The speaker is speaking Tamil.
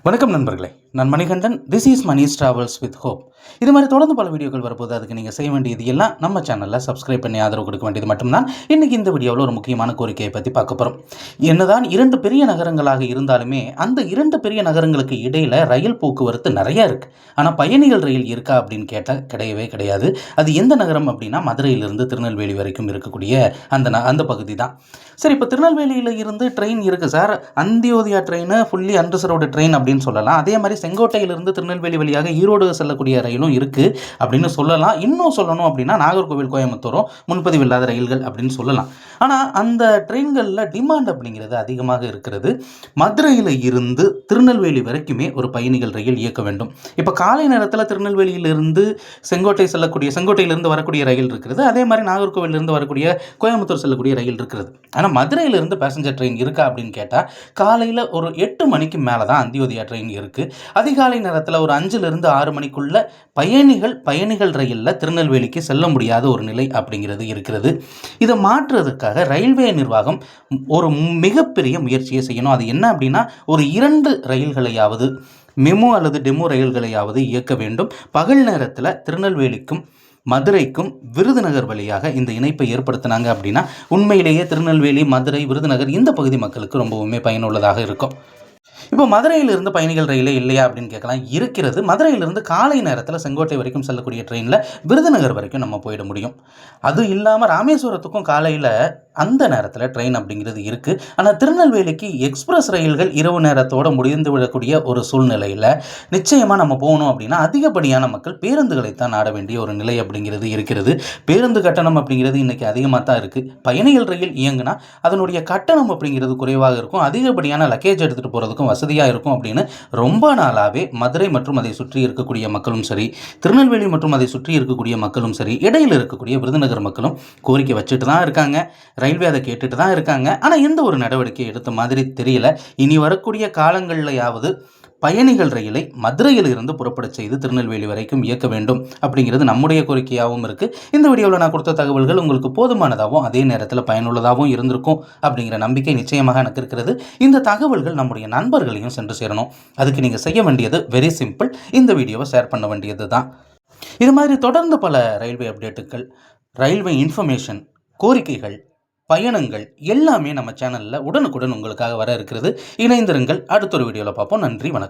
வணக்கம் நண்பர்களே, நான் Manikandan. This is Mani's travels with hope. இது மாதிரி தொடர்ந்து பல வீடியோக்கள் வரப்போது. அதுக்கு நீங்கள் செய்ய வேண்டியது எல்லாம் நம்ம சேனலில் சப்ஸ்கிரைப் பண்ணி ஆதரவு கொடுக்க வேண்டியது மட்டும்தான். இன்றைக்கி இந்த வீடியோவில் ஒரு முக்கியமான கோரிக்கையை பற்றி பார்க்க போகிறோம். என்னதான் இரண்டு பெரிய நகரங்களாக இருந்தாலுமே அந்த இரண்டு பெரிய நகரங்களுக்கு இடையில் ரயில் போக்குவரத்து நிறையா இருக்குது. ஆனால் பயணிகள் ரயில் இருக்கா அப்படின்னு கேட்டால் கிடையவே கிடையாது. அது எந்த நகரம் அப்படின்னா மதுரையிலிருந்து திருநெல்வேலி வரைக்கும் இருக்கக்கூடிய அந்த பகுதி தான். சரி, இப்போ திருநெல்வேலியில் இருந்து ட்ரெயின் இருக்குது sir. Antyodaya train fully unreserved train அப்படின்னு சொல்லலாம். அதே மாதிரி செங்கோட்டையிலிருந்து திருநெல்வேலி வழியாக ஈரோடு செல்லக்கூடிய ரயிலும் இருக்குது அப்படின்னு சொல்லலாம். இன்னும் சொல்லணும் அப்படின்னா நாகர்கோவில் கோயம்புத்தூரும் முன்பதிவு இல்லாத ரயில்கள் அப்படின்னு சொல்லலாம். ஆனால் அந்த ட்ரெயின்களில் டிமாண்ட் அப்படிங்கிறது அதிகமாக இருக்கிறது. மதுரையில் இருந்து திருநெல்வேலி வரைக்குமே ஒரு பயணிகள் ரயில் இயக்க வேண்டும். இப்போ காலை நேரத்தில் திருநெல்வேலியிலிருந்து செங்கோட்டையிலிருந்து வரக்கூடிய ரயில் இருக்கிறது. அதே மாதிரி நாகர்கோவிலிருந்து வரக்கூடிய கோயம்புத்தூர் செல்லக்கூடிய ரயில் இருக்கிறது. ஆனால் மதுரையிலிருந்து பேசஞ்சர் ட்ரெயின் இருக்கா அப்படின்னு கேட்டால் காலையில் ஒரு 8 மணிக்கு மேலே தான் அந்தியோதயா ட்ரெயின் இருக்குது. அதிகாலை நேரத்தில் ஒரு 5லிருந்து 6 மணிக்குள்ள பயணிகள் ரயிலில் திருநெல்வேலிக்கு செல்ல முடியாத ஒரு நிலை அப்படிங்கிறது இருக்கிறது. இதை மாற்றுறதுக்காக ரயில்வே நிர்வாகம் ஒரு மிகப்பெரிய முயற்சியை செய்யணும். அது என்ன அப்படின்னா, ஒரு 2 ரயில்களையாவது மெமு அல்லது டெமோ ரயில்களையாவது இயக்க வேண்டும். பகல் நேரத்தில் திருநெல்வேலிக்கும் மதுரைக்கும் விருதுநகர் வழியாக இந்த இணைப்பை ஏற்படுத்தினாங்க அப்படின்னா உண்மையிலேயே திருநெல்வேலி, மதுரை, விருதுநகர் இந்த பகுதி மக்களுக்கு ரொம்பவுமே பயனுள்ளதாக இருக்கும். இப்போ மதுரையிலிருந்து பயணிகள் ரயிலே இல்லையா அப்படின்னு கேட்கலாம். இருக்கிறது. மதுரையிலிருந்து காலை நேரத்தில் செங்கோட்டை வரைக்கும் செல்லக்கூடிய ட்ரெயினில் விருதுநகர் வரைக்கும் நம்ம போயிட முடியும். அது இல்லாமல் ராமேஸ்வரத்துக்கும் காலையில் அந்த நேரத்தில் ட்ரெயின் அப்படிங்கிறது இருக்குது. ஆனால் திருநெல்வேலிக்கு எக்ஸ்பிரஸ் ரயில்கள் இரவு நேரத்தோடு முடிந்து விடக்கூடிய ஒரு சூழ்நிலையில் நிச்சயமாக நம்ம போகணும் அப்படின்னா அதிகப்படியான மக்கள் பேருந்துகளைத்தான் நாட வேண்டிய ஒரு நிலை அப்படிங்கிறது இருக்கிறது. பேருந்து கட்டணம் அப்படிங்கிறது இன்றைக்கி அதிகமாக தான் இருக்குது. பயணிகள் ரயில் இயங்குனா அதனுடைய கட்டணம் அப்படிங்கிறது குறைவாக இருக்கும். அதிகப்படியான லக்கேஜ் எடுத்துகிட்டு போகிறதுக்கும் வசதியாக இருக்கும் அப்படின்னு ரொம்ப நாளாகவே மதுரை மற்றும் அதை சுற்றி இருக்கக்கூடிய மக்களும் சரி, திருநெல்வேலி மற்றும் அதை சுற்றி இருக்கக்கூடிய மக்களும் சரி, இடையில் இருக்கக்கூடிய விருதுநகர் மக்களும் கோரிக்கை வச்சுட்டு தான் இருக்காங்க. ரயில்வே அதை கேட்டுட்டு தான் இருக்காங்க. ஆனால் எந்த ஒரு நடவடிக்கை எடுத்த மாதிரி தெரியல. இனி வரக்கூடிய காலங்கள்லையாவது பயணிகள் ரயிலை மதுரையில் இருந்து புறப்பட செய்து திருநெல்வேலி வரைக்கும் இயக்க வேண்டும் அப்படிங்கிறது நம்முடைய கோரிக்கையாகவும் இருக்குது. இந்த வீடியோவில் நான் கொடுத்த தகவல்கள் உங்களுக்கு போதுமானதாகவும் அதே நேரத்தில் பயனுள்ளதாகவும் இருந்திருக்கும் அப்படிங்கிற நம்பிக்கை நிச்சயமாக எனக்கு இருக்கிறது. இந்த தகவல்கள் நம்முடைய நண்பர்களையும் சென்று சேரணும். அதுக்கு நீங்கள் செய்ய வேண்டியது வெரி சிம்பிள். இந்த வீடியோவை ஷேர் பண்ண வேண்டியது தான். இது மாதிரி தொடர்ந்து பல ரயில்வே அப்டேட்டுகள், ரயில்வே இன்ஃபர்மேஷன், கோரிக்கைகள், பயணங்கள் எல்லாமே நம்ம சேனலில் உடனுக்குடன் உங்களுக்காக வர இருக்கிறது. இணைந்திருங்கள். அடுத்த ஒரு வீடியோவில் பார்ப்போம். நன்றி, வணக்கம்.